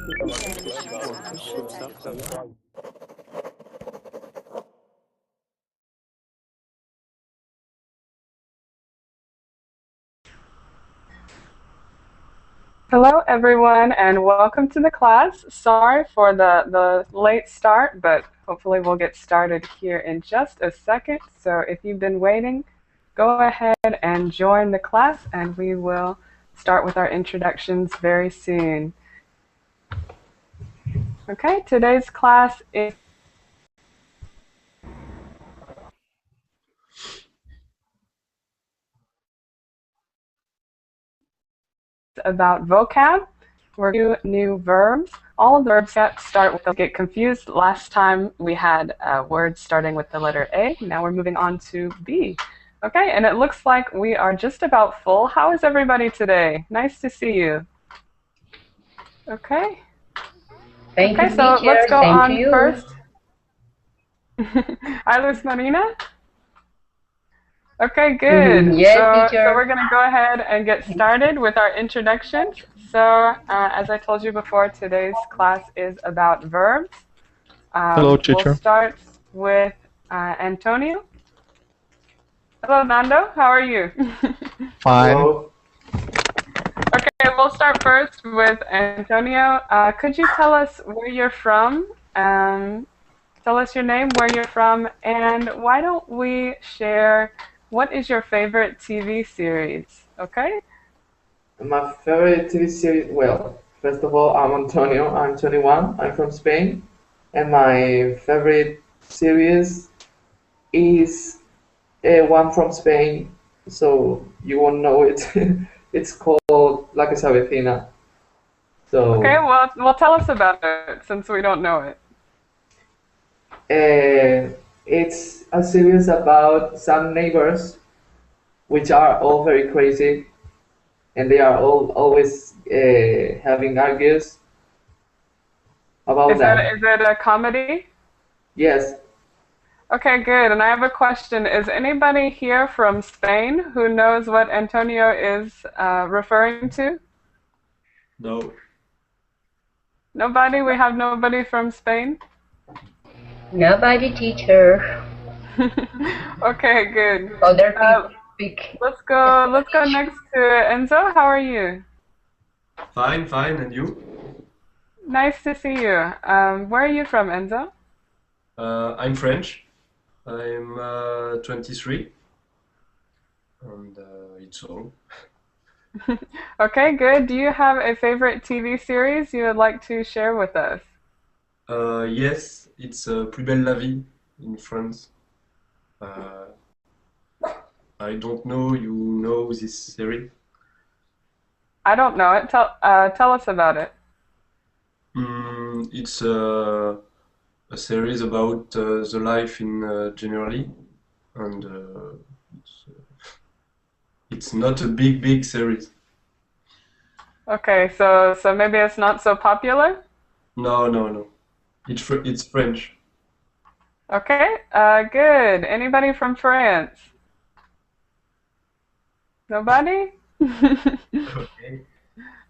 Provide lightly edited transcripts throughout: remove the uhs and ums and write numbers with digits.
Hello everyone and welcome to the class. Sorry for the late start, but hopefully we'll get started here in just a second. So if you've been waiting, go ahead and join the class and we will start with our introductions very soon. Okay, today's class is about vocab. We're going to do new verbs. All of the verbs start with, get confused. Last time we had words starting with the letter A. Now we're moving on to B. Okay, and it looks like we are just about full. How is everybody today? Nice to see you. Okay. Thank you, so teacher. Let's go Same on to you. first. Hi, Luis Marina. Okay, good. Yes, teacher. So we're going to go ahead and get started with our introductions. So as I told you before, today's class is about verbs. Hello, teacher. We'll start with Antonio. Hello, Nando. How are you? Fine. Hello. Okay, we'll start first with Antonio. Could you tell us where you're from? Tell us your name, where you're from, and why don't we share what is your favorite TV series? Okay? My favorite TV series, well, first of all, I'm Antonio, I'm 21, I'm from Spain, and my favorite series is one from Spain, so you won't know it. It's called La Casa Vecina. So, okay, well, tell us about it, since we don't know it. it's a series about some neighbors, which are all very crazy, and they are all always having arguments about that. Is it a comedy? Yes. Okay, good. And I have a question. Is anybody here from Spain who knows what Antonio is referring to? No. Nobody? We have nobody from Spain? Nobody, teacher. Okay, good. Other people speak. Let's go next to Enzo. How are you? Fine, and you? Nice to see you. Where are you from, Enzo? I'm French. I'm 23. And it's all. Okay, good. Do you have a favorite TV series you would like to share with us? Yes, it's Plus belle la vie in France. I don't know you know this series. I don't know it. Tell us about it. It's a series about the life in generally, and it's not a big series. Okay, so maybe it's not so popular? No. It's French. Okay, good. Anybody from France? Nobody? Okay.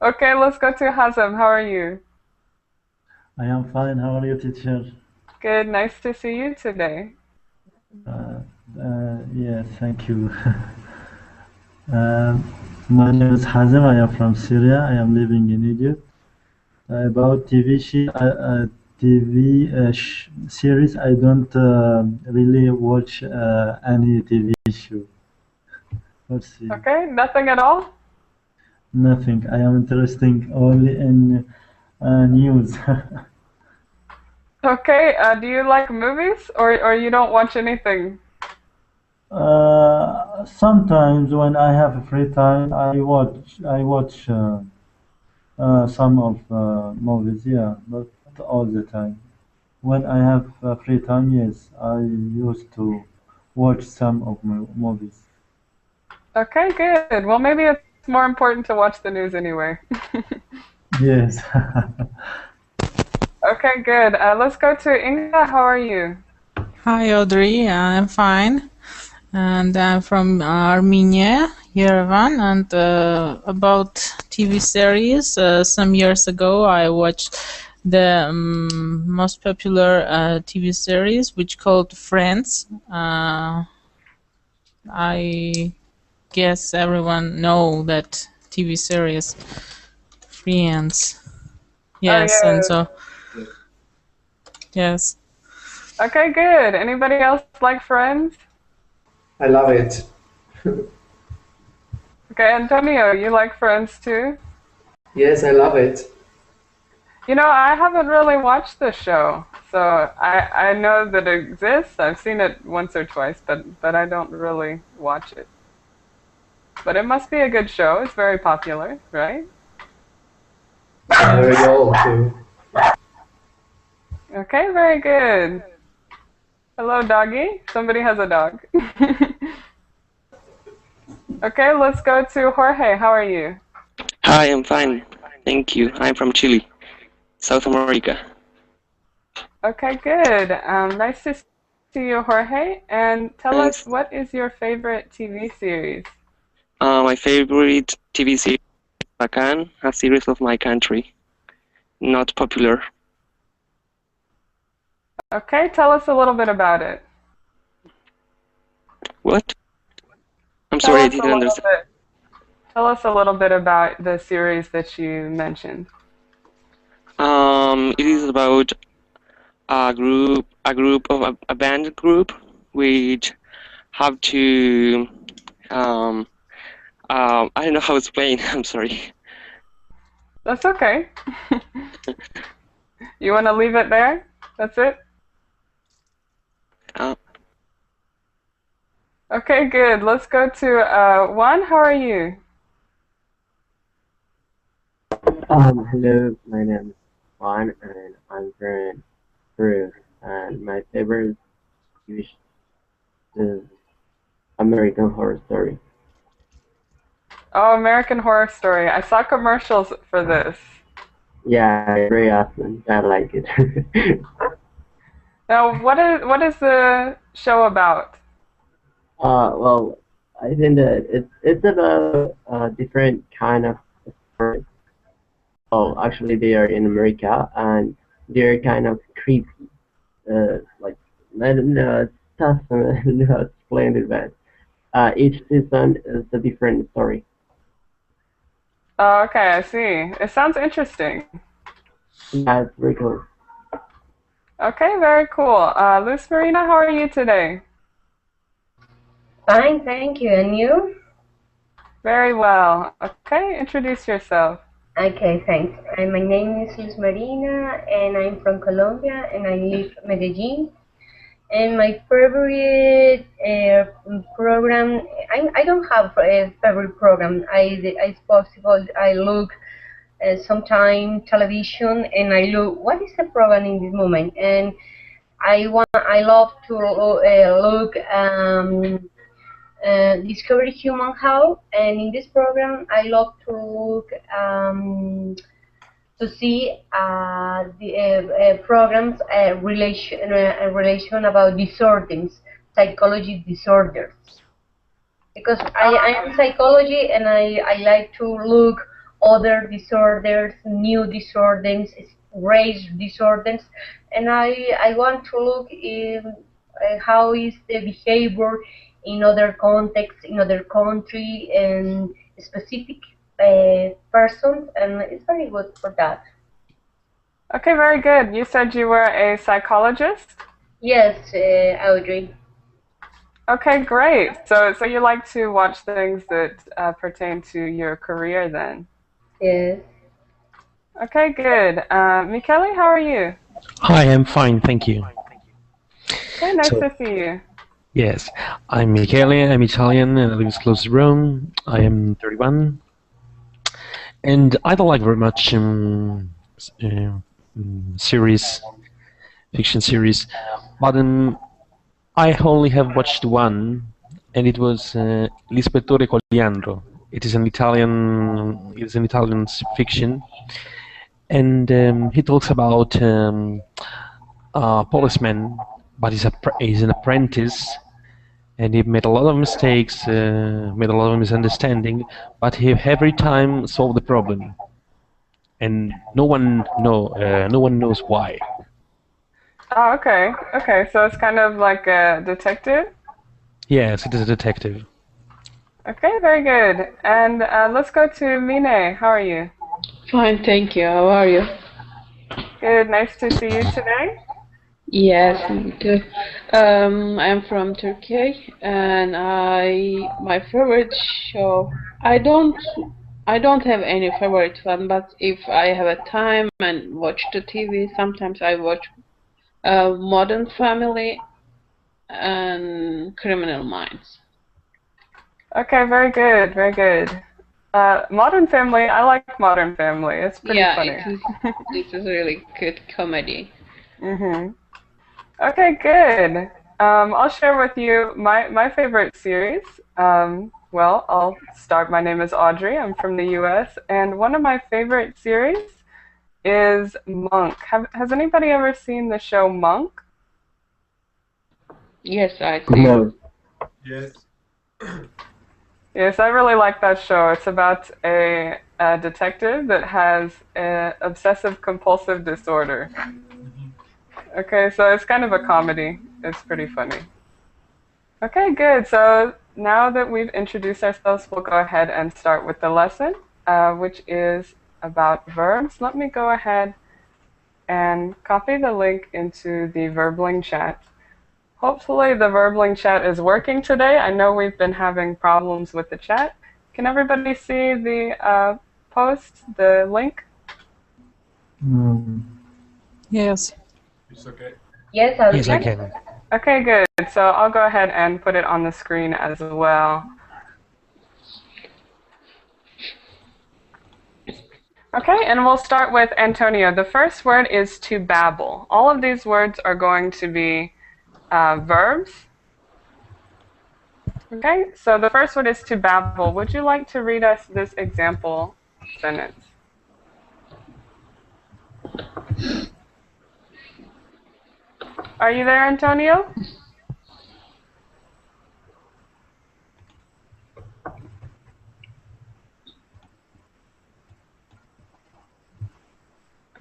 Okay, let's go to Hazem. How are you? I am fine. How are you, teacher? Good. Nice to see you today. Yes, thank you. My name is Hazem. I am from Syria. I am living in Egypt. About TV series, I don't really watch any TV show. Let's see. Okay, nothing at all? Nothing. I am interested only in news. Okay, do you like movies or you don't watch anything? Sometimes when I have free time, I watch some of movies, yeah, but not all the time. When I have free time, yes, I used to watch some of my movies. Okay, good. Well, maybe it's more important to watch the news anyway. Yes. Okay, good. Let's go to Inga. How are you? Hi, Audrey. I'm fine. And I'm from Armenia, Yerevan, and about TV series. Some years ago, I watched the most popular TV series, which called Friends. I guess everyone know that TV series, Friends. Yes, Oh, and yeah. so yes. Okay, good. Anybody else like Friends? I love it. Okay, Antonio, you like Friends too? Yes, I love it. You know, I haven't really watched the show, so I know that it exists. I've seen it once or twice, but I don't really watch it. But it must be a good show. It's very popular, right? Very old too. Okay, very good. Hello, doggy. Somebody has a dog. Okay, let's go to Jorge. How are you? Hi, I'm fine. Thank you. I'm from Chile, South America. Okay, good. Nice to see you, Jorge. And tell us, Thanks. what is your favorite TV series? My favorite TV series is Bacan, a series of my country. Not popular. Okay, tell us a little bit about it. What? I'm Tell sorry, I us a didn't little understand. bit. Tell us a little bit about the series that you mentioned. It is about a band group which have to I don't know how to explain. I'm sorry. That's okay. You want to leave it there? That's it? Uh, Okay, good. Let's go to Juan. How are you? Hello, my name is Juan, and I'm from Peru. And my favorite TV is American Horror Story. Oh, American Horror Story. I saw commercials for this. Yeah, very awesome. I like it. Now, what is the show about? Well, I think that it's about a different kind of story. Oh, actually, they are in America, and they're kind of creepy. Like I don't know, it's tough to know how to explain it, but each season is a different story. Oh, okay, I see. It sounds interesting. Yeah, it's very cool. Okay, very cool. Luz Marina, how are you today? Fine, thank you. And you? Very well. Okay, introduce yourself. Okay, thanks. My name is Luz Marina, and I'm from Colombia, and I live in Medellin. And my favorite program, I don't have a favorite program. It's possible I look sometime television, and I look what is the program in this moment, and I love to look Discovery Human How, and in this program I love to look to see the programs relation about disorders, psychology disorders. Because I am psychology, and I like to look other disorders, new disorders, race disorders, and I want to look in how is the behavior in other contexts, in other country, and specific persons, and it's very good for that. Okay, very good. You said you were a psychologist? Yes, Audrey. Okay, great. So you like to watch things that pertain to your career then? Yes. Okay, good. Michele, how are you? Hi, I'm fine, thank you. Okay, nice So, to see you. yes, I'm Michele, I'm Italian, and I live close to Rome. I am 31, and I don't like very much series, fiction series, but I only have watched one, and it was L'Ispettore Coliandro. It is an Italian fiction, and he talks about a policeman, but he's an apprentice, and he made a lot of mistakes, made a lot of misunderstanding, but he every time solved the problem, and no one knows why. Oh, okay. Okay, so it's kind of like a detective? Yes, it is a detective. Okay, very good. And let's go to Mine. How are you? Fine, thank you. How are you? Good, nice to see you today. Yes, me too. I'm from Turkey, and my favorite show. I don't have any favorite one, but if I have a time and watch the TV, sometimes I watch Modern Family and Criminal Minds. Okay, very good, very good. Modern Family, I like Modern Family. It's pretty funny. It is really good comedy. Okay, good. I'll share with you my favorite series. Well, I'll start. My name is Audrey. I'm from the US, and one of my favorite series is Monk. Has anybody ever seen the show Monk? Yes, I see. No. Yes. Yes, I really like that show. It's about a detective that has an obsessive-compulsive disorder. Okay, so it's kind of a comedy. It's pretty funny. Okay, good. So now that we've introduced ourselves, we'll go ahead and start with the lesson, which is about verbs. Let me go ahead and copy the link into the Verbling chat. Hopefully the Verbling chat is working today. I know we've been having problems with the chat. Can everybody see the post, the link? Yes. It's okay. Yes, Yes, I can. Okay, good. So I'll go ahead and put it on the screen as well. Okay, and we'll start with Antonio. The first word is to babble. All of these words are going to be verbs. Okay, so the first word is to babble. Would you like to read us this example sentence? Are you there, Antonio?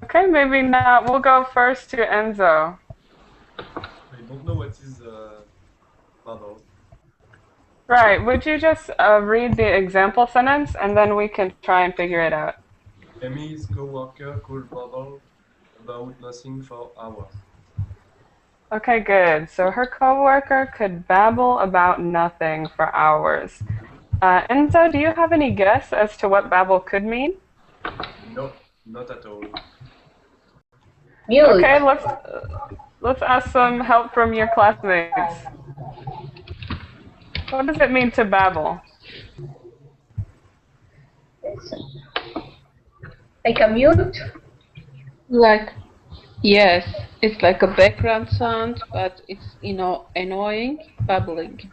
Okay, maybe not. We'll go first to Enzo. I don't know what is babble. Right, would you just read the example sentence and then we can try and figure it out. Amy's co-worker could babble about nothing for hours. Okay, good. So her coworker could babble about nothing for hours. Enzo, do you have any guess as to what babble could mean? No, not at all. Mute. Okay, let's ask some help from your classmates. What does it mean to babble? Like a mute? Yes, it's like a background sound, but it's, annoying, babbling.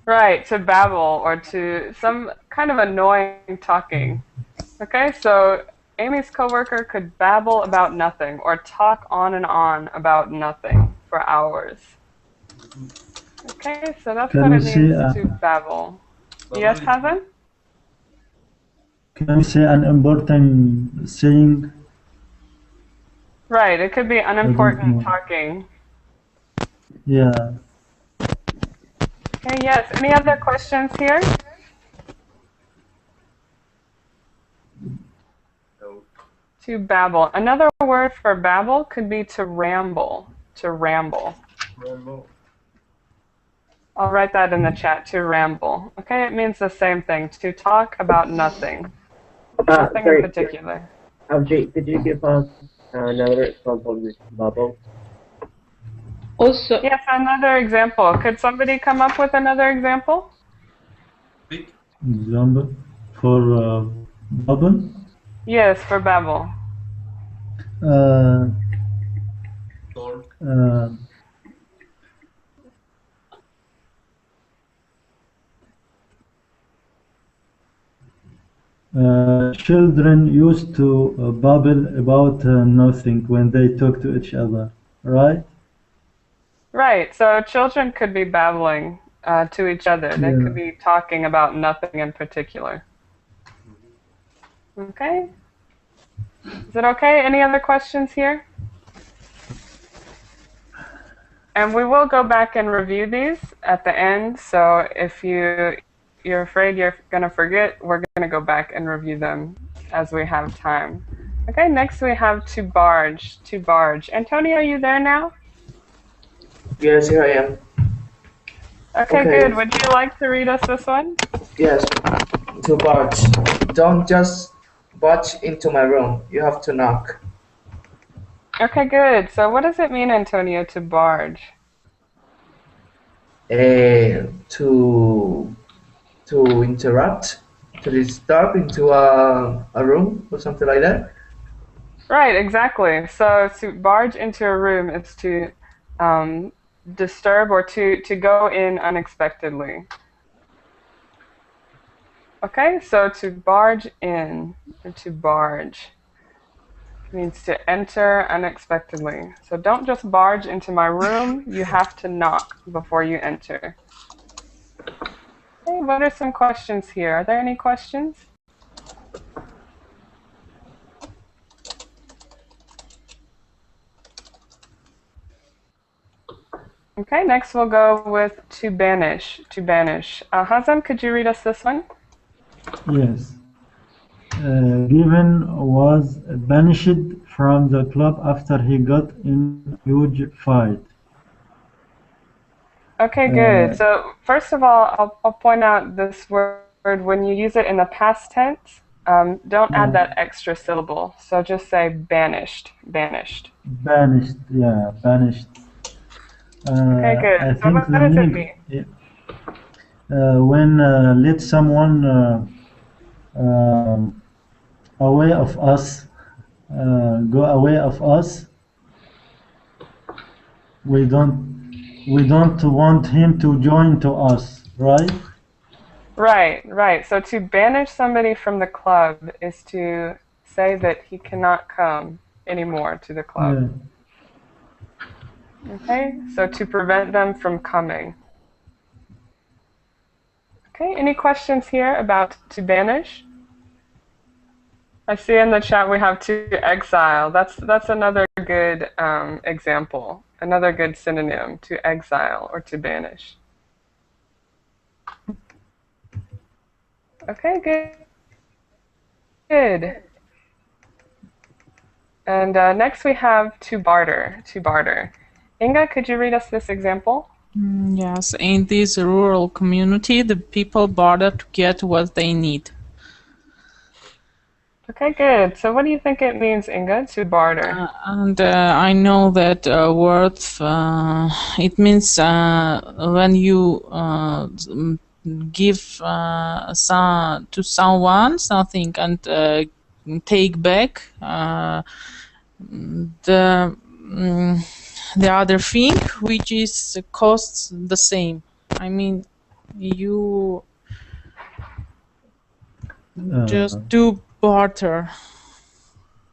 Right, to babble or to some kind of annoying talking. Okay, so Amy's coworker could babble about nothing or talk on and on about nothing for hours. Okay, so that's what it means to babble. Yes, Havan? Can we say an important saying? Right, it could be unimportant talking. Yeah. Okay, yes. Any other questions here? No. To babble. Another word for babble could be to ramble. To ramble. Ramble. I'll write that in the chat, to ramble. Okay, it means the same thing, to talk about nothing. Nothing in particular. Audrey, could you give us another example with bubble? Also, yes, another example. Could somebody come up with another example? Pick. Example for bubble? Yes, for babble. Children used to babble about nothing when they talk to each other, right? Right, so children could be babbling to each other. They Yeah. could be talking about nothing in particular. Okay? Is it okay? Any other questions here? And we will go back and review these at the end, so if you're afraid you're going to forget, we're going to go back and review them as we have time. Okay, next we have to barge, to barge. Antonio, are you there now? Yes, here I am. Okay, Okay. good. Would you like to read us this one? Yes, to barge. Don't just barge into my room. You have to knock. Okay, good. So what does it mean, Antonio, to barge? To interrupt, to disturb into a room or something like that. Right, exactly. So to barge into a room is to disturb or to go in unexpectedly. Okay, so to barge in, or to barge, means to enter unexpectedly. So don't just barge into my room, you have to knock before you enter. Okay, what are some questions here? Are there any questions? Okay, next we'll go with to banish, to banish. Hazan, could you read us this one? Yes. Given was banished from the club after he got in a huge fight. Okay, good. So first of all, I'll point out this word, when you use it in the past tense, don't add that extra syllable. So just say banished, banished. Banished, yeah, banished. Okay, good. I So think what the does it meaning, mean? when let someone away of us, go away of us, we don't want him to join to us, right? Right, right. So to banish somebody from the club is to say that he cannot come anymore to the club. Yeah. Okay, so to prevent them from coming. Okay, any questions here about to banish? I see in the chat we have to exile. That's another good example, another good synonym, to exile or to banish. Okay, good. Good. And next we have to barter, to barter. Inga, could you read us this example? Yes, in this rural community, the people barter to get what they need. Okay, good. So what do you think it means, Inga, to barter? And I know that word, it means when you give to someone something and take back the other thing, which is costs the same. I mean, you just do barter.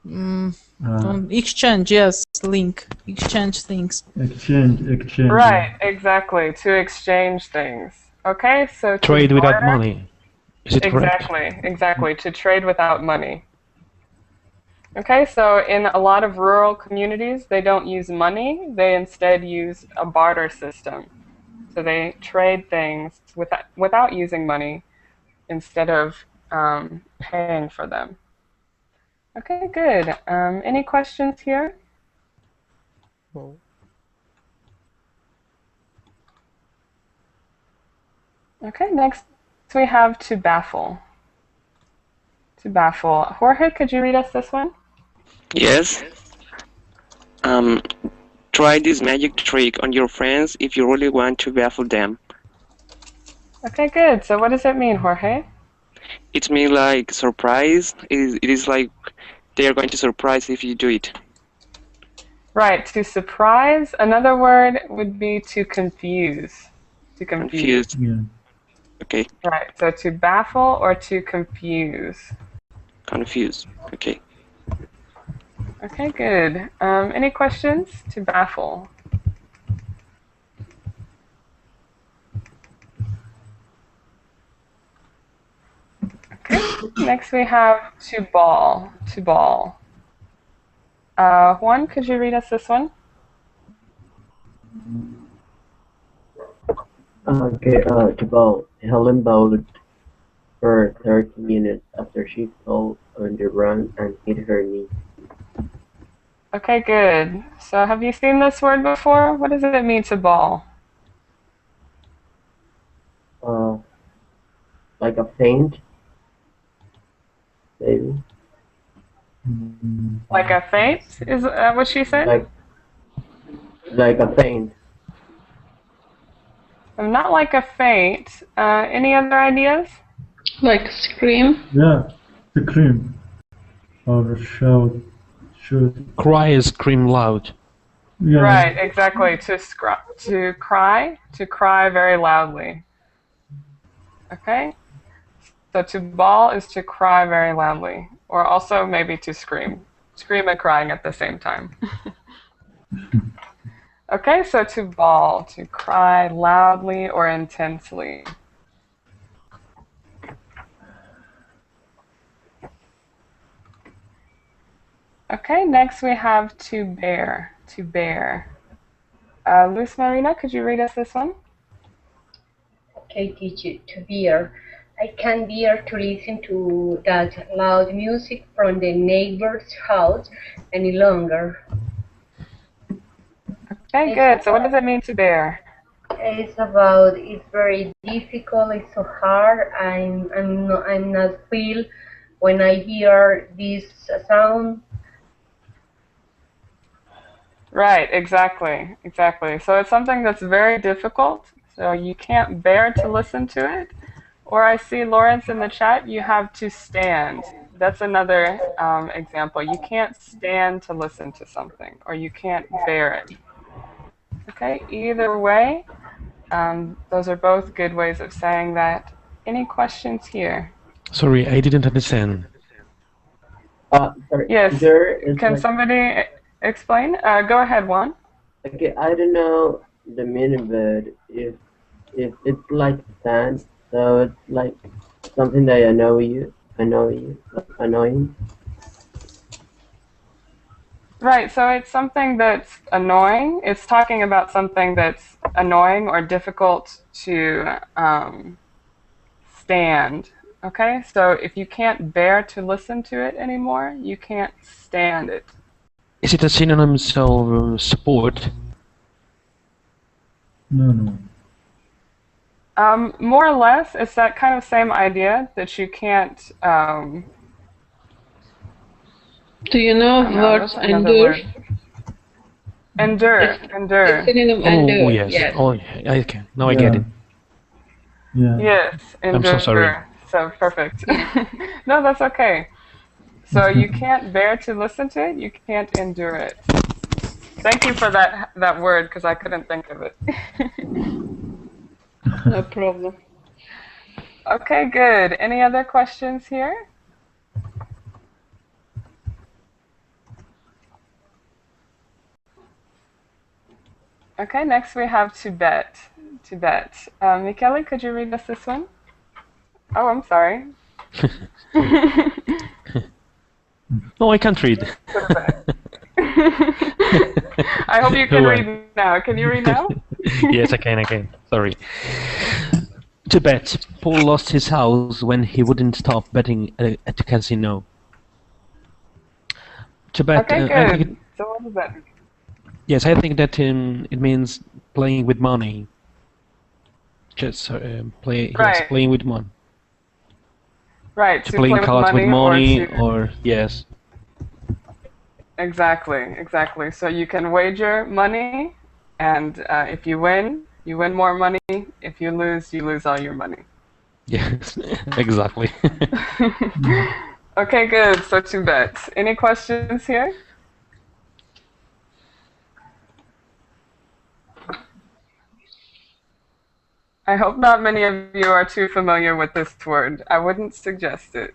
Don't exchange, yes, link, exchange things. Exchange. Right, exactly, to exchange things. Okay, so to Trade without barter, money. Is it correct? Exactly, to trade without money. Okay, so in a lot of rural communities, they don't use money, they instead use a barter system. So they trade things without using money instead of paying for them. Okay, good. Any questions here? No. Okay, next we have to baffle. To baffle. Jorge, could you read us this one? Yes. Try this magic trick on your friends if you really want to baffle them. Okay, good. So what does it mean, Jorge? It means like surprise. It is like they are going to surprise if you do it. Right, to surprise. Another word would be to confuse. To confuse. Confused. Yeah. Okay. Right, so to baffle or to confuse. Confused. Okay. Okay, good. Any questions? To baffle. next we have to ball. To ball. Juan, could you read us this one? Okay, to bowl. Helen bowled for 30 minutes after she fell on the run and hit her knee. Okay, good. So have you seen this word before? What does it mean to ball? Like a faint, maybe. Like a faint? Is that what she said? Like a faint. Not like a faint. Any other ideas? Like scream? Yeah, scream. Or shout. Cry, scream loud. Yeah. Right, exactly. To cry very loudly. Okay? So to bawl is to cry very loudly. Or also maybe to scream. Scream and crying at the same time. Okay, so to bawl, to cry loudly or intensely. Okay, next we have to bear. To bear. Luz Marina, could you read us this one? Okay, teacher, to bear. I can't bear to listen to that loud music from the neighbor's house any longer. Okay, good. So what does it mean to bear? It's very difficult, it's so hard, I'm not feel when I hear this sound. Right, exactly. So it's something that's very difficult, so you can't bear to listen to it. Or I see Lawrence in the chat, you have to stand. That's another example. You can't stand to listen to something, or you can't bear it. Okay, either way, those are both good ways of saying that. Any questions here? Sorry, I didn't understand. Sorry. Yes, can like, somebody explain? Go ahead, Juan. Okay, I don't know the meaning, but if it's like stand, so it's like something that annoying. Right, so it's something that's annoying. It's talking about something that's annoying or difficult to stand. Okay, so if you can't bear to listen to it anymore, you can't stand it. Is it a synonym of support? No. More or less, it's that kind of same idea that you can't. Do you know words endure? Endure. It's synonym endure. Oh yes. Yes. Oh, I can. Now I get it. Yeah. Yes, endure. I'm so sorry. So perfect. No, that's okay. So you can't bear to listen to it. You can't endure it. Thank you for that word, because I couldn't think of it. No problem. Okay, good. Any other questions here? Okay, next we have to bet. To bet. Michele, could you read us this one? Oh, I'm sorry. No, I can't read. I hope you can read now. Can you read now? Yes, I can. Sorry. To bet. Paul lost his house when he wouldn't stop betting at the casino. To bet. Okay, good. So what is that? Yes, I think that it means playing with money. Just playing with money. Right. To playing cards with money, or yes. Exactly. So you can wager money, and if you win more money. If you lose all your money. Yes, exactly. Okay, good. So to bet. Any questions here? I hope not many of you are too familiar with this word. I wouldn't suggest it.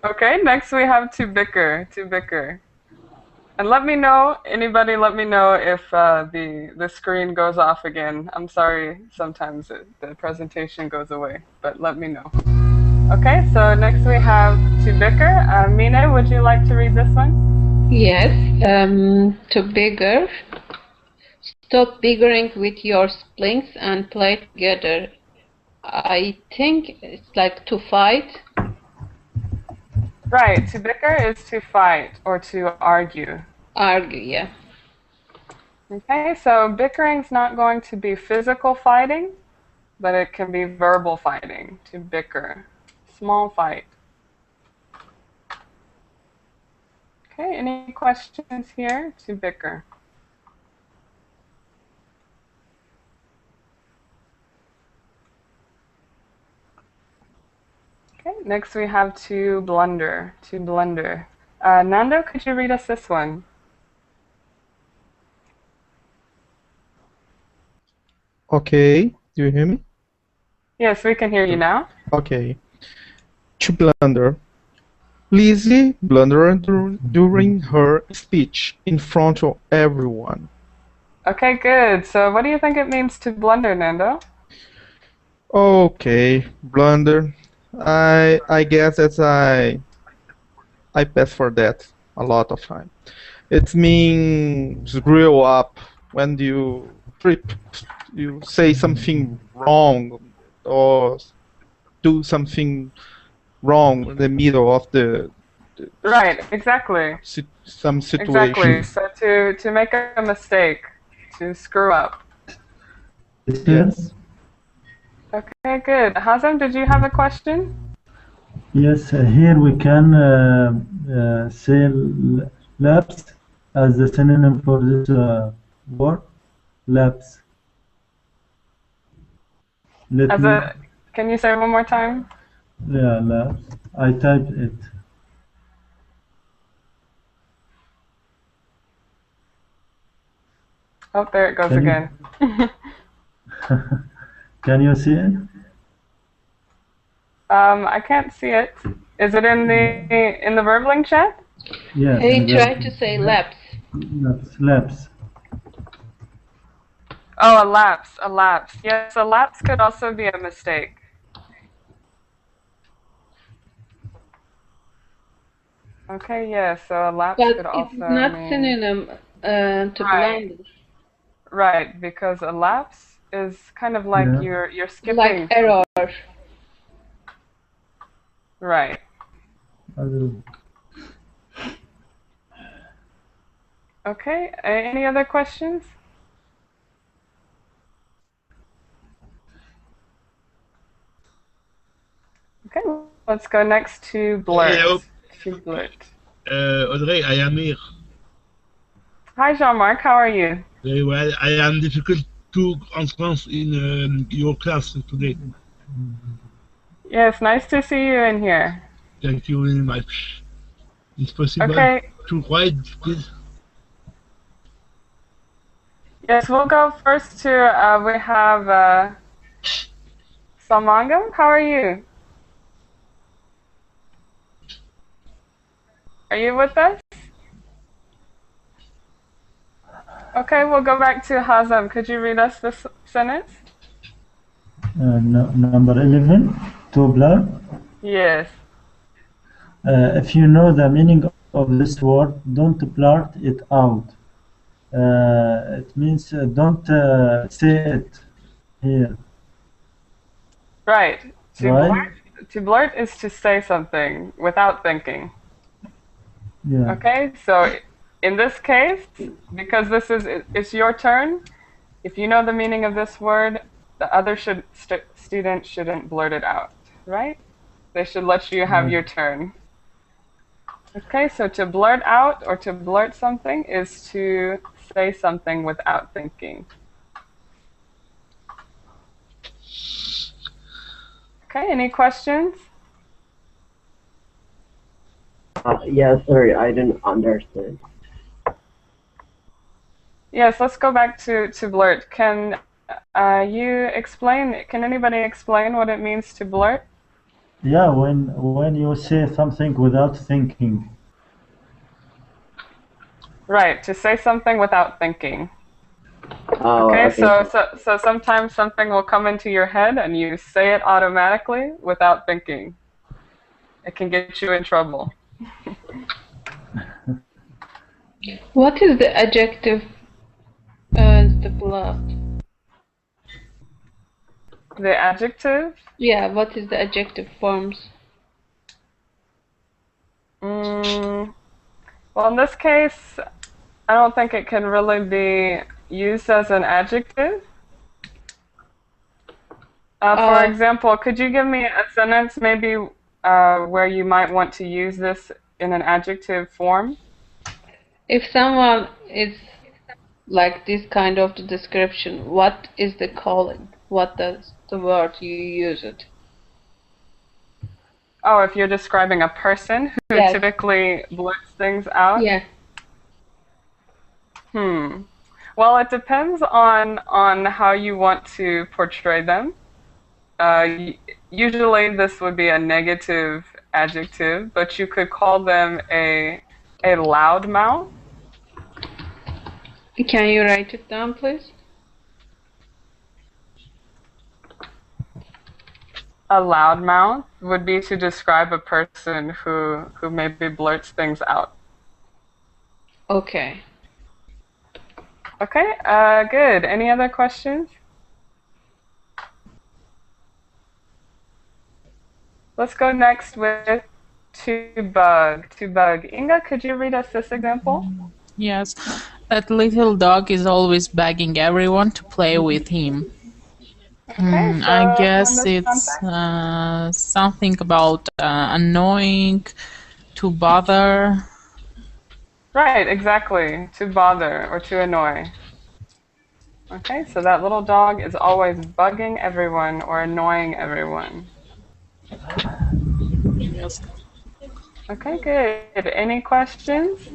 Okay, next we have to bicker. To bicker. And let me know, anybody let me know if the screen goes off again. I'm sorry, sometimes the presentation goes away, but let me know. Okay, so next we have to bicker. Mine, would you like to read this one? Yes. To bigger. Stop bickering with your siblings and play together. I think it's like to fight. Right, to bicker is to fight or to argue. Argue, yeah. Okay, so bickering's not going to be physical fighting, but it can be verbal fighting, to bicker. Small fight. Okay, any questions here? To bicker. Okay, next we have to blunder. To blunder. Nando, could you read us this one? Okay, do you hear me? Yes, we can hear you now. Okay. To blunder. Lizzie blundered during her speech in front of everyone. Okay, good. So what do you think it means to blunder, Nando? Okay, blunder. I guess that I pass for that a lot of time. It means screw up when you trip, you say something wrong or do something wrong in the middle of the Right, exactly. some situation. Exactly. So to make a mistake, to screw up. Yes. Okay, good. Hazem, did you have a question? Yes, here we can say lapse as the synonym for this word. Lapse. Can you say it one more time? Yeah, lapse. I typed it. Oh, there it goes again. Can you see it? I can't see it. Is it in the Verbling chat? Yes. He tried to say lapse. Lapse. Oh, a lapse. A lapse. Yes, a lapse could also be a mistake. Okay, yeah, so a lapse could also But it's not mean... synonym to blunder. Right, because a lapse is kind of like you're skipping. Like error. Right. Okay, any other questions? Okay, let's go next to blurt. Hello. To blurt. Audrey, I am here. Hi, Jean-Marc, how are you? Very well. I am difficult to answer in your class today. Yes, nice to see you in here. Thank you very much. It's possible to write, please? Yes, we'll go first to, we have Salmangam. How are you? Are you with us? Okay, we'll go back to Hazem. Could you read us this sentence? Number 11, to blur. Yes. If you know the meaning of this word, don't blurt it out. It means don't say it here. Right. Right? To blurt is to say something without thinking. Yeah. Okay, so in this case, because this is it's your turn, if you know the meaning of this word, the other student shouldn't blurt it out, right? They should let you have your turn. Okay, so to blurt out or to blurt something is to say something without thinking. Okay, any questions? Yeah, sorry, I didn't understand. Yes, let's go back to blurt. Can you explain? Can anybody explain what it means to blurt? Yeah, when you say something without thinking. Right, to say something without thinking. Oh, okay, okay. So sometimes something will come into your head and you say it automatically without thinking. It can get you in trouble. What is the adjective as the plus? The adjective? Yeah, what is the adjective forms? Well, in this case, I don't think it can really be used as an adjective. For example, could you give me a sentence maybe where you might want to use this in an adjective form? If someone is like this kind of the description, what is the calling? What does the word you use it? Oh, if you're describing a person who Yes. typically blurts things out? Yeah. Well, it depends on how you want to portray them. Usually this would be a negative adjective, but you could call them a loudmouth. Can you write it down, please? A loudmouth would be to describe a person who maybe blurts things out. Okay. Okay, good. Any other questions? Let's go next with to bug. To bug. Inga, could you read us this example? Yes. That little dog is always begging everyone to play with him. Okay, so I guess in this it's context? something about annoying, to bother. Right, exactly. To bother or to annoy. Okay, so that little dog is always bugging everyone or annoying everyone. Yes. Okay, good. Any questions?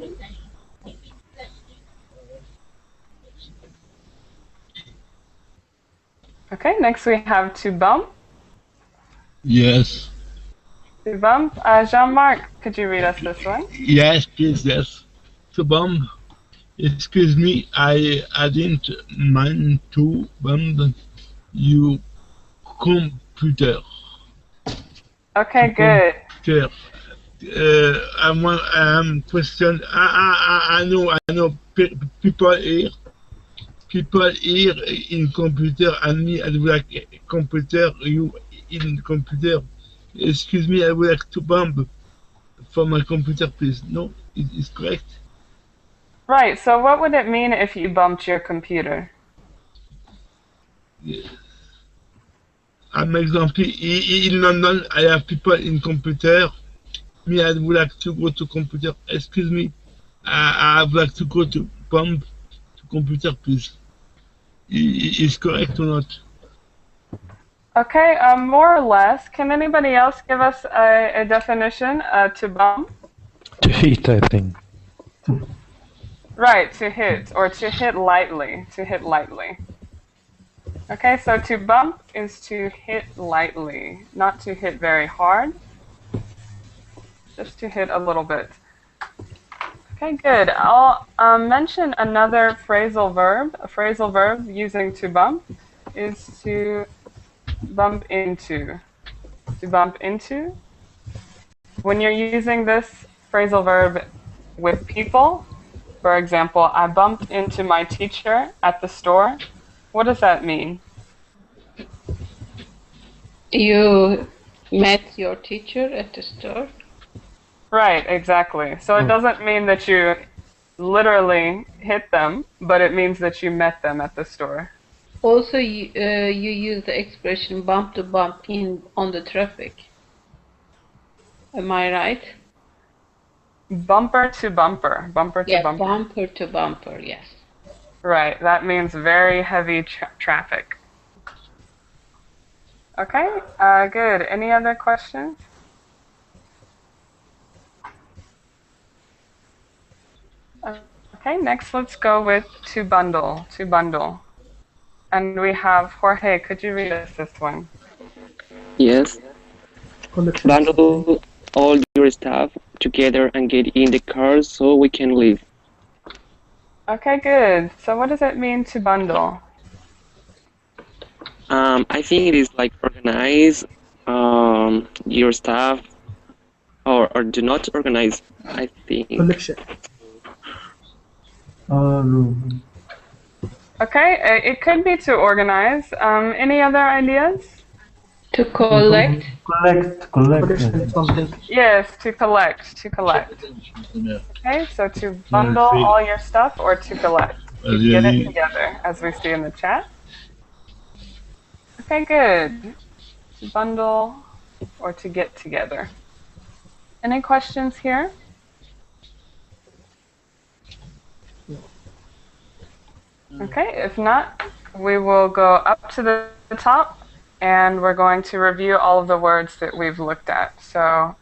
Okay, next we have to bump. Yes. To bump. Jean-Marc, could you read us this one? Yes, please, yes. To bump. Excuse me, I didn't mean to bump your computer. Okay, good. I question. I know. People here in computer and me. I would like computer. You in computer. Excuse me. I would like to bump for my computer, please. No, it is correct. Right, so what would it mean if you bumped your computer? Yes. I'm example, in London, I have people in computer. Me, I would like to go to computer. Excuse me, I would like to go to bump to computer, please. Is correct or not? Okay, more or less. Can anybody else give us a definition to bump? To hit, I think. Right, to hit, or to hit lightly, to hit lightly. Okay, so to bump is to hit lightly, not to hit very hard, just to hit a little bit. Okay, good. I'll mention another phrasal verb. A phrasal verb using to bump is to bump into. To bump into. When you're using this phrasal verb with people, for example, I bumped into my teacher at the store. What does that mean? You met your teacher at the store? Right, exactly. So it doesn't mean that you literally hit them, but it means that you met them at the store. Also, you use the expression bump to bump in on the traffic. Am I right? Bumper to bumper. Bumper to Yeah, bumper. bumper to bumper, yes. Right, that means very heavy traffic. Okay, good. Any other questions? Okay, next let's go with to bundle. To bundle. And we have Jorge. Could you read us this one? Yes. Bundle all your stuff together and get in the car so we can leave. Okay, good. So what does it mean to bundle? I think it is like organize your stuff or do not organize, I think. Collection. Room. Okay, it could be to organize. Any other ideas? To collect. Collect. Collection something. Yes, to collect. Okay, so to bundle all your stuff or to collect. To get it together, as we see in the chat. Okay, good. To bundle or to get together. Any questions here? Okay, if not, we will go up to the top and we're going to review all of the words that we've looked at. So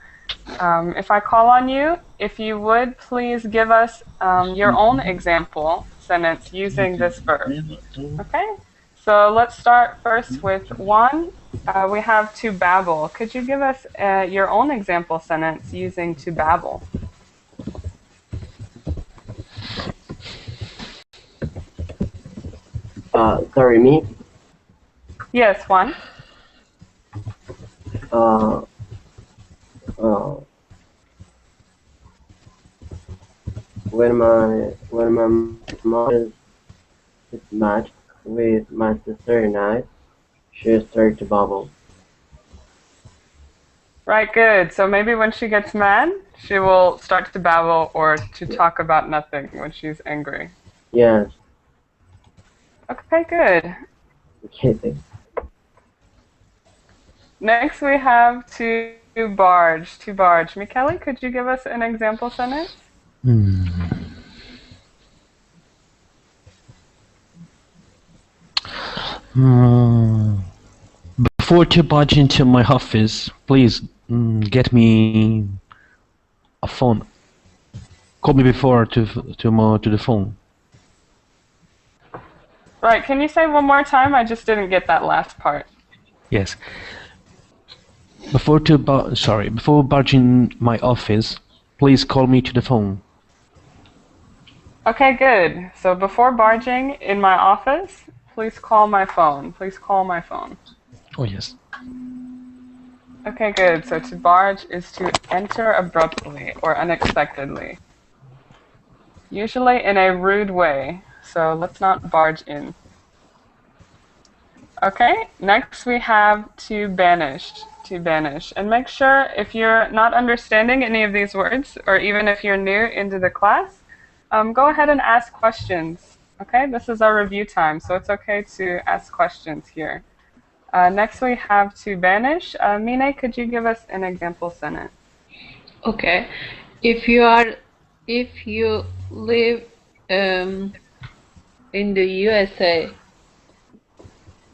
if I call on you, if you would please give us your own example sentence using this verb. Okay, so let's start first with one. We have to babble. Could you give us your own example sentence using to babble? Sorry, me? Yes, Juan. When my mom is matched with my sister and I, she started to babble. Right, good. So maybe when she gets mad, she will start to babble or to talk about nothing when she's angry. Yes. Okay, good. Okay, thanks. Next we have to barge. To barge. Michele, could you give us an example sentence? Before to barge into my office, please get me a phone. Call me before to the phone. Right, can you say one more time? I just didn't get that last part. Yes. Before barging my office, please call me to the phone. Okay, good. So before barging in my office, please call my phone. Please call my phone. Oh, yes. Okay, good. So to barge is to enter abruptly or unexpectedly. Usually in a rude way. So let's not barge in. Okay, next we have to banish. To banish. And make sure if you're not understanding any of these words, or even if you're new into the class, go ahead and ask questions. Okay, this is our review time, so it's okay to ask questions here. Next we have to banish. Mine, could you give us an example sentence? Okay, if you live in the USA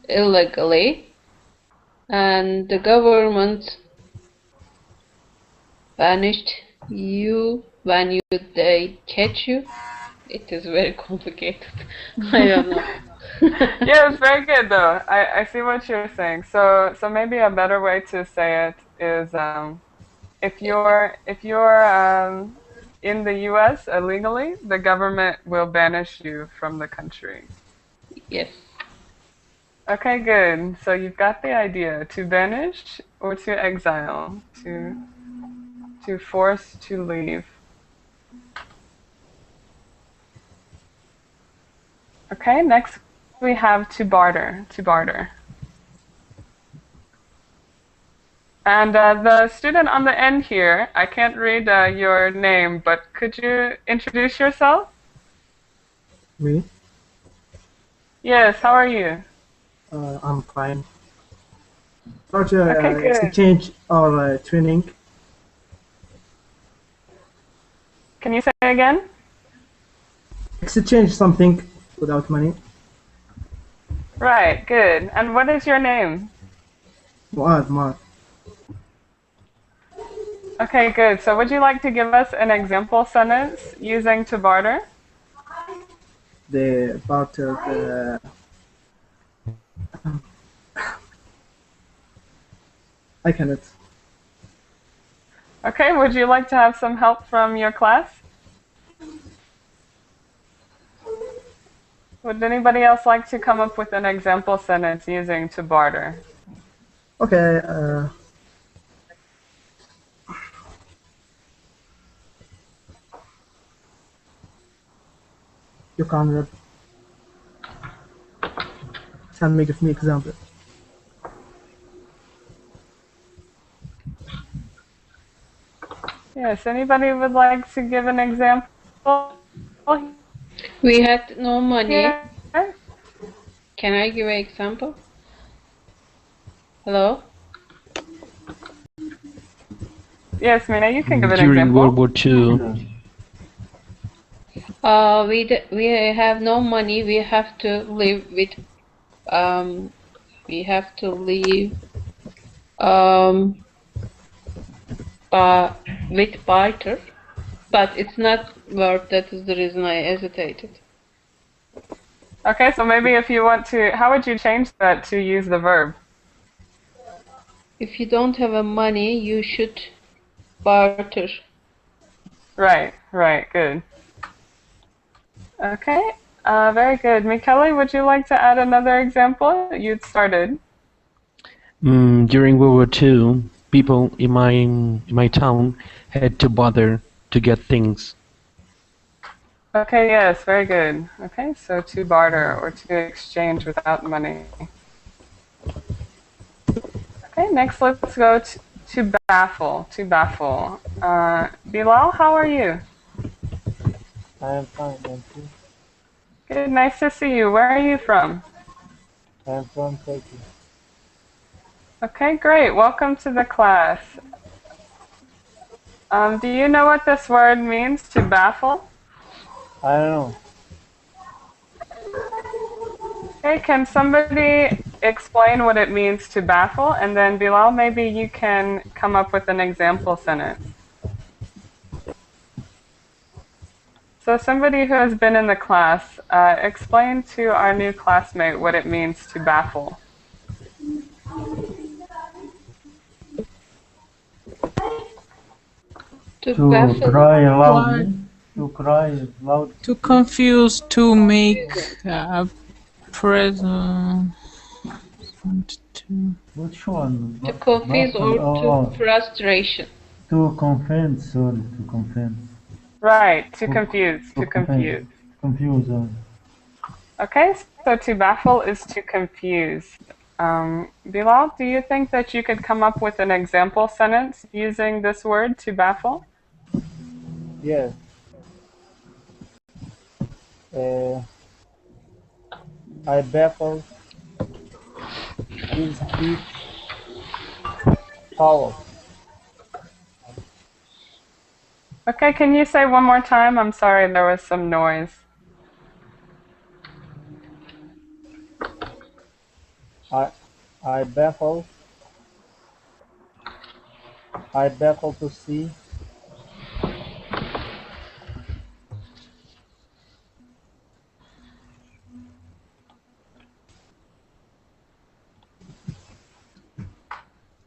illegally and the government banished you when they catch you, it is very complicated. I don't know. Yeah, it's very good though. I see what you're saying. So maybe a better way to say it is if you're in the U.S. illegally, the government will banish you from the country. Yes. Okay, good. So you've got the idea. To banish or to exile. To force to leave. Okay, next we have to barter. To barter. And the student on the end here, I can't read your name, but could you introduce yourself? Me? Yes, how are you? I'm fine. Roger, Okay, good. exchange or training. Can you say it again? Exchange something without money. Right, good. And what is your name? Muad. Okay, good. So would you like to give us an example sentence using to barter? The barter. I cannot. Okay, would you like to have some help from your class? Would anybody else like to come up with an example sentence using to barter? Okay. You can Sammy give me example. Yes, anybody would like to give an example? We had no money. Here? Can I give an example? Hello? Yes, Mina, you can give an During example. World War II, We have no money. We have to live with we have to live with barter, but it's not word. That is the reason I hesitated. Okay, so maybe if you want to, how would you change that to use the verb? If you don't have a money, you should barter. Right, good. Okay, very good. Michele, would you like to add another example? You'd started. During World War II, people in my town had to bother to get things. Okay, yes, very good. Okay, so to barter or to exchange without money. Okay, next let's go to baffle. Bilal, how are you? I am fine, thank you. Good, nice to see you. Where are you from? I am from Turkey. Okay, great. Welcome to the class. Do you know what this word means, to baffle? I don't know. Okay, can somebody explain what it means to baffle? And then Bilal, maybe you can come up with an example sentence. So somebody who has been in the class, explain to our new classmate what it means to baffle. To cry loudly. To cry loud. To confuse, to make present. Which one? To confuse or to frustration. To convince, sorry, to convince. Right, to confuse, to confuse. Confuse. Okay, so to baffle is to confuse. Bilal, do you think that you could come up with an example sentence using this word, to baffle? Yes. I baffle his big power. Okay, can you say one more time? I'm sorry, there was some noise. I baffle to see.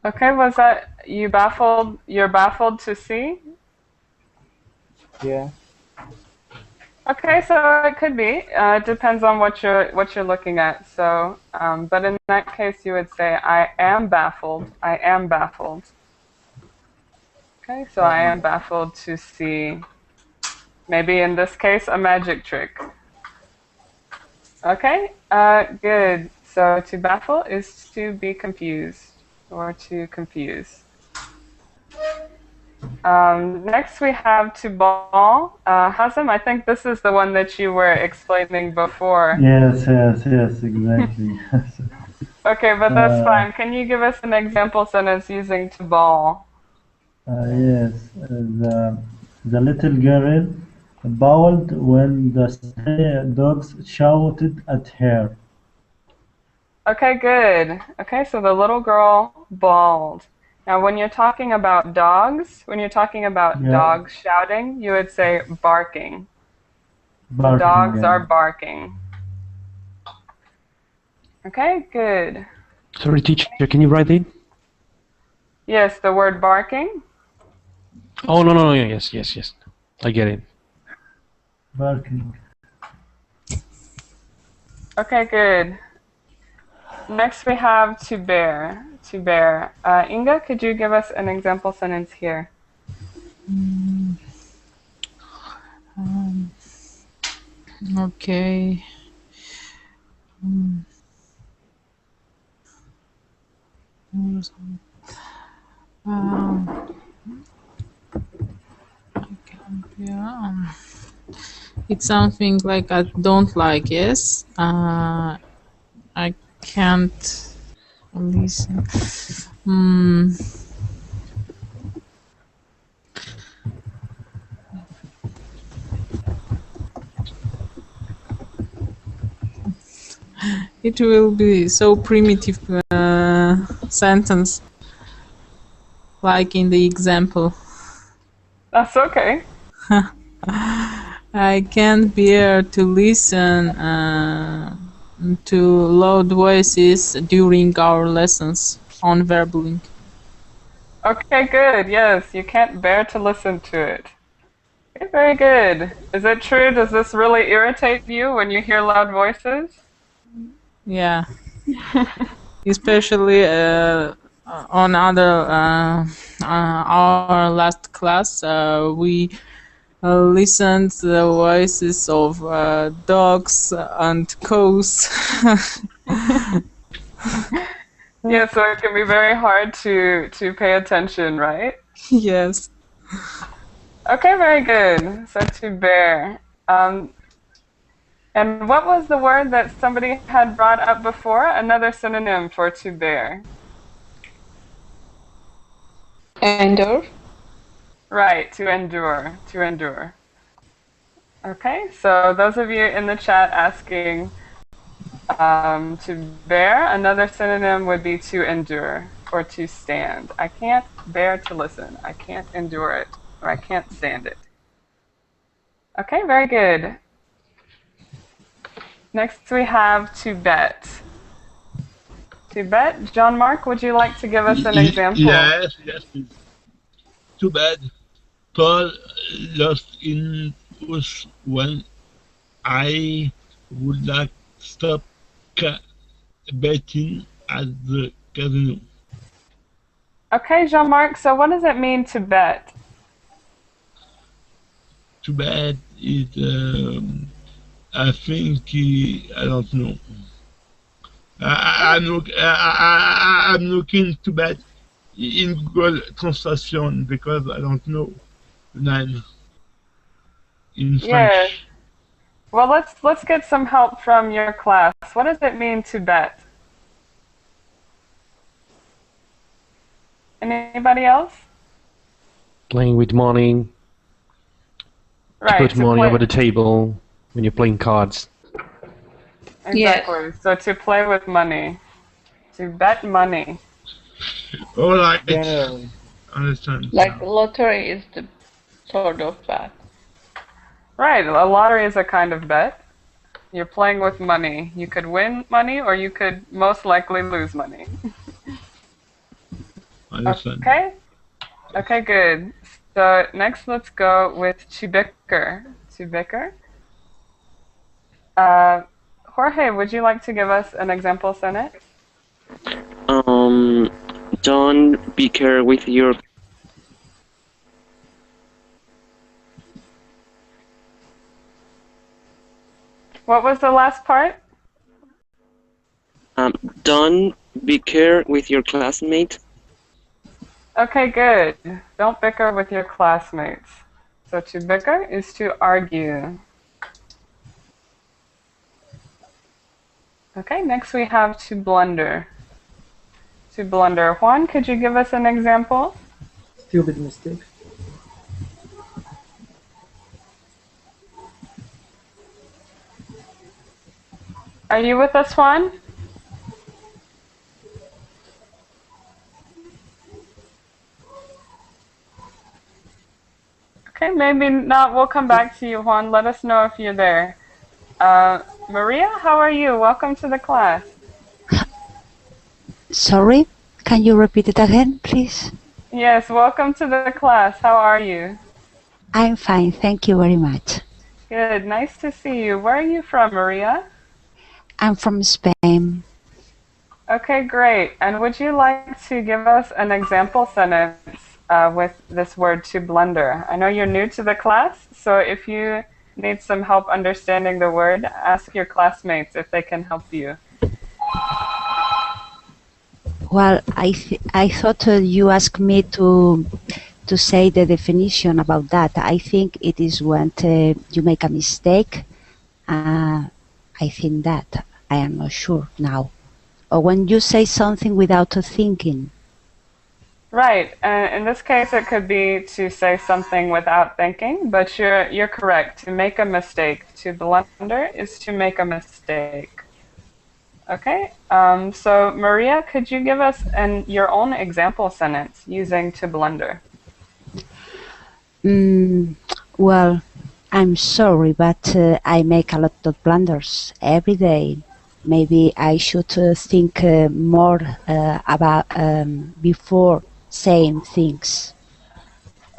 Okay, was that you're baffled to see? Yeah. Okay, so it could be. It depends on what you're looking at. So, but in that case, you would say, I am baffled. I am baffled. Okay, so I am baffled to see, maybe in this case, a magic trick. Okay, good. So to baffle is to be confused or to confuse. Next we have to ball. Hazem, I think this is the one that you were explaining before. Yes, exactly. Okay, but that's fine. Can you give us an example sentence using to ball? Yes, the little girl bawled when the stray dogs shouted at her. Okay, good. Okay, so the little girl bawled. Now, when you're talking about dogs, dogs shouting, you would say barking. The dogs are barking. Okay, good. Sorry, teacher, can you write it? Yes, the word barking. Oh, no, yes. I get it. Barking. Okay, good. Next we have to bear. Inga, could you give us an example sentence here? Okay. Um, yeah. It's something like I don't like, yes? I can't listen. It will be so primitive sentence, like in the example. That's okay. I can't bear to listen to loud voices during our lessons on verbaling. Okay, good. Yes, you can't bear to listen to it. Okay, very good. Is it true? Does this really irritate you when you hear loud voices? Yeah. Especially on our last class, we listened to the voices of dogs and cows. Yeah, so it can be very hard to pay attention, right? Yes. Okay, very good. So to bear. And what was the word that somebody had brought up before? Another synonym for to bear. Endure. Right, to endure, to endure. Okay, so those of you in the chat asking to bear, another synonym would be to endure or to stand. I can't bear to listen. I can't endure it, or I can't stand it. Okay, very good. Next we have to bet. To bet, Jean-Marc, would you like to give us an example? Yes, please. Too bad. Paul lost in us when I would like stop betting at the casino. Okay, Jean-Marc, so what does it mean to bet? Too bad is, I think, I don't know. I'm looking too bad in Google Translation because I don't know the name in French. Yes. Well, let's get some help from your class. What does it mean to bet? Anybody else? Playing with money. Right. To put money over the table when you're playing cards. Exactly. Yes. So to play with money. To bet money. All right. Understand. Like lottery is the sort of bet. Right. A lottery is a kind of bet. You're playing with money. You could win money or you could most likely lose money. Understand. Okay. Okay, good. So next let's go with to bicker. To bicker. Jorge, would you like to give us an example sentence? Don't bicker with your... What was the last part? Don't bicker with your classmate. Okay, good. Don't bicker with your classmates. So to bicker is to argue. Okay, next we have to blunder. To blunder. Juan, could you give us an example? Stupid mistake. Are you with us, Juan? Okay, maybe not. We'll come back to you, Juan. Let us know if you're there. Maria, how are you? Welcome to the class. Sorry, can you repeat it again, please? Yes, welcome to the class. How are you? I'm fine, thank you very much. Good, nice to see you. Where are you from, Maria? I'm from Spain. Okay, great. And would you like to give us an example sentence with this word to blunder? I know you're new to the class, so if you need some help understanding the word, ask your classmates if they can help you. Well, I thought you asked me to say the definition about that. I think it is when you make a mistake. I think that. I am not sure now. Or when you say something without thinking. Right. In this case, it could be to say something without thinking, but you're correct. To make a mistake, to blunder, is to make a mistake. Okay. So Maria, could you give us your own example sentence using to blunder? Well, I'm sorry, but I make a lot of blunders every day. Maybe I should think more about before saying things.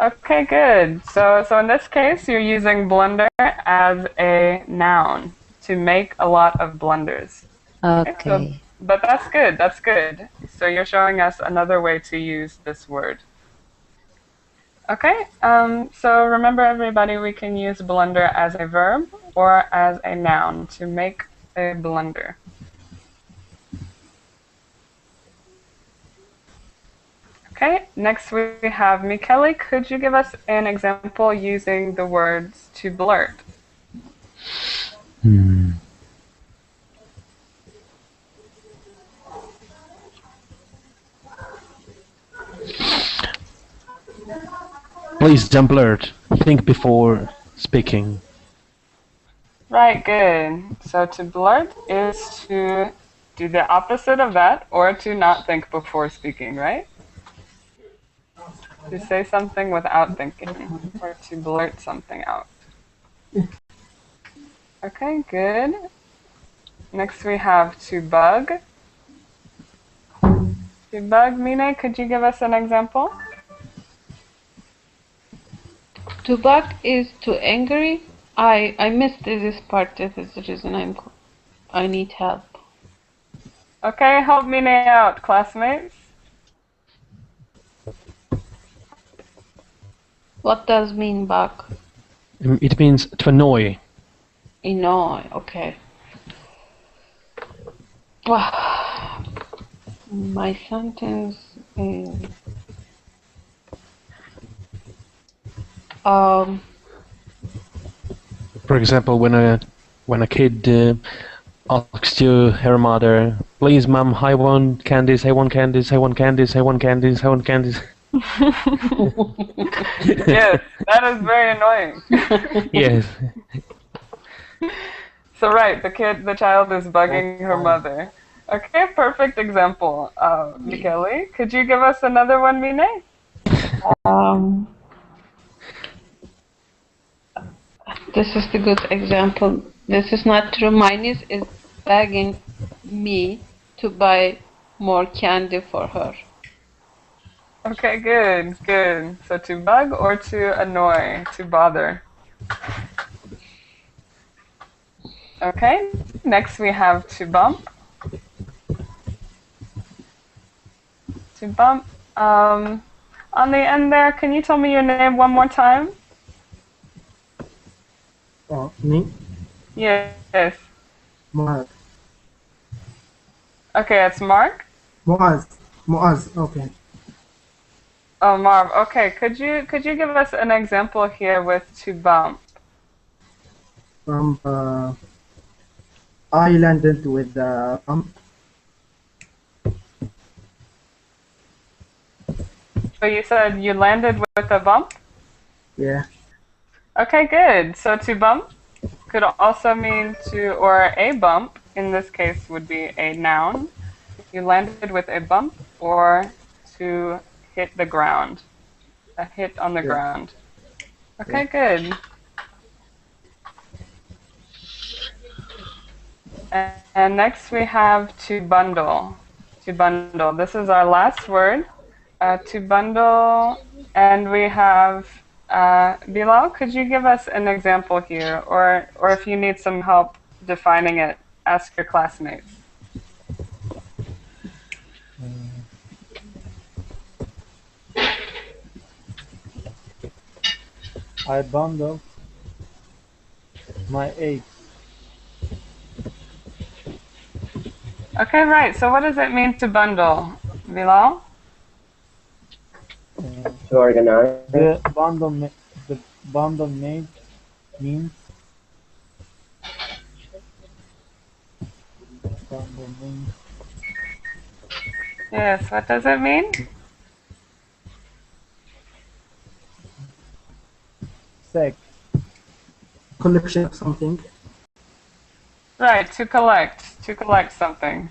Okay, good. So in this case, you're using blunder as a noun, to make a lot of blunders. Okay. But that's good. That's good. So you're showing us another way to use this word. Okay. So remember, everybody, we can use blunder as a verb or as a noun, to make a blunder. Okay, next we have Michele. Could you give us an example using the words to blurt? Please don't blurt. Think before speaking. Right, good. So to blurt is to do the opposite of that, or to not think before speaking, right? To say something without thinking, or to blurt something out. Okay, good. Next we have to bug. To bug, Mine, could you give us an example? To bug is to angry. I missed this part. That is the reason I need help. Okay, help Mine out, classmates. What does mean bug? It means to annoy. Annoy, okay. My sentence is For example, when a kid asks to her mother, "Please, mom, I want candies. I want candies. I want candies. I want candies. I want candies." Yes, that is very annoying. Yes. So right, the child is bugging her mother. Okay, perfect example. Michele, could you give us another one, Mine? This is the good example. This is not true. My niece is begging me to buy more candy for her. Okay, good, good. So to bug or to annoy, to bother. Okay, next we have to bump. To bump. On the end there, can you tell me your name one more time? Oh, me? Yes. Mark. Okay, it's Mark. Muaz. Muaz. Okay. Oh, Marv. Okay, could you give us an example here with to bump? I landed with the pump. So you said you landed with a bump? Yeah. Okay, good. So to bump could also mean to, or a bump, in this case would be a noun. You landed with a bump, or to hit the ground. A hit on the ground. Okay, good. And next we have to bundle. To bundle. This is our last word. To bundle, and we have Bilal, could you give us an example here, or if you need some help defining it, ask your classmates. I bundle. My eggs. Okay, right. So what does it mean to bundle, Bilal? To organize. The bundle made means bundle means Yes, what does it mean? sack. Collection of something. Right, to collect something.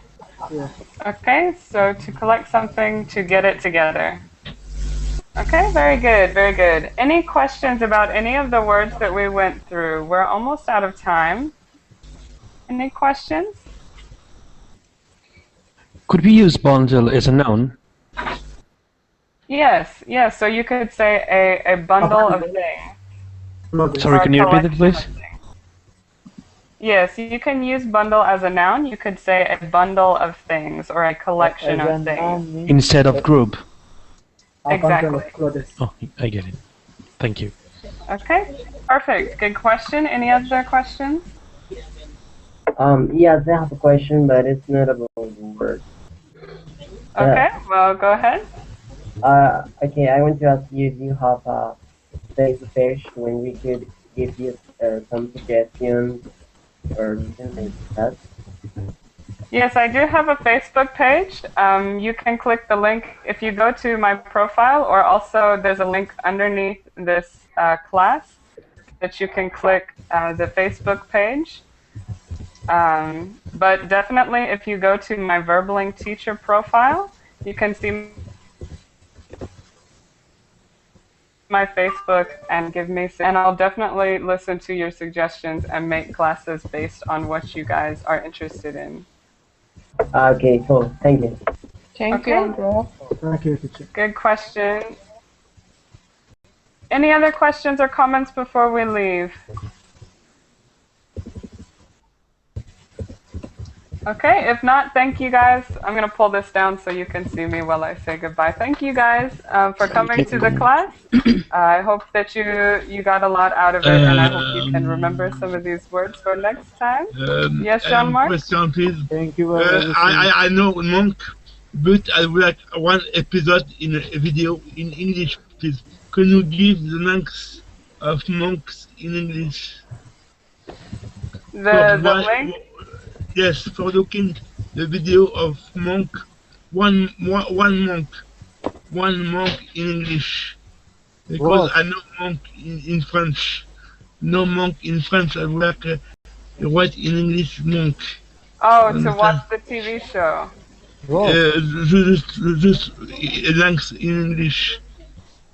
Yeah. Okay, so to collect something, to get it together. Okay, very good, very good. Any questions about any of the words that we went through? We're almost out of time. Any questions? Could we use bundle as a noun? Yes, yes. So you could say a bundle of things. Sorry, can you repeat it, please? Yes, you can use bundle as a noun. You could say a bundle of things or a collection of things. Instead of group. Exactly. Oh, I get it. Thank you. Okay, perfect. Good question. Any other questions? Yes, I have a question, but it's not about words. Okay, well, go ahead. Okay, I want to ask you if you have a Facebook page when we could give you some suggestions or something like that. Yes, I do have a Facebook page. You can click the link if you go to my profile, or also there's a link underneath this class that you can click the Facebook page. But definitely if you go to my Verbaling teacher profile, you can see my Facebook and give me, and I'll definitely listen to your suggestions and make classes based on what you guys are interested in. Okay, cool. Thank you. Thank you, Andrea. Thank you, teacher. Good question. Any other questions or comments before we leave? Okay, if not, thank you guys. I'm going to pull this down so you can see me while I say goodbye. Thank you guys for coming to the class. I hope that you got a lot out of it, and I hope you can remember some of these words for next time. Yes, Jean-Marc? Question, please. Thank you. I know monk, but I would like one episode in a video in English, please. Can you give the names of monks in English? The link? Yes, for looking the video of monk, one monk in English, because I know monk in French. No monk in French. I would like write in English monk. Oh, to watch the TV show. Just links in English.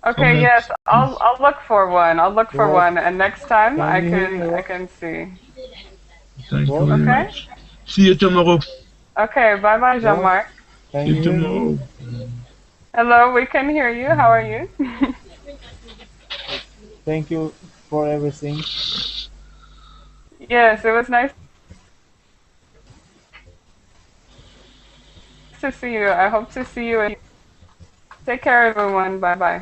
Okay, yes, I'll look for one. I'll look for one, and next time I can see. Thank you very much. See you tomorrow. Okay, bye bye, Jean-Marc. See you tomorrow. Hello, we can hear you. How are you? Thank you for everything. Yes, it was nice to see you. I hope to see you. Take care, everyone. Bye bye.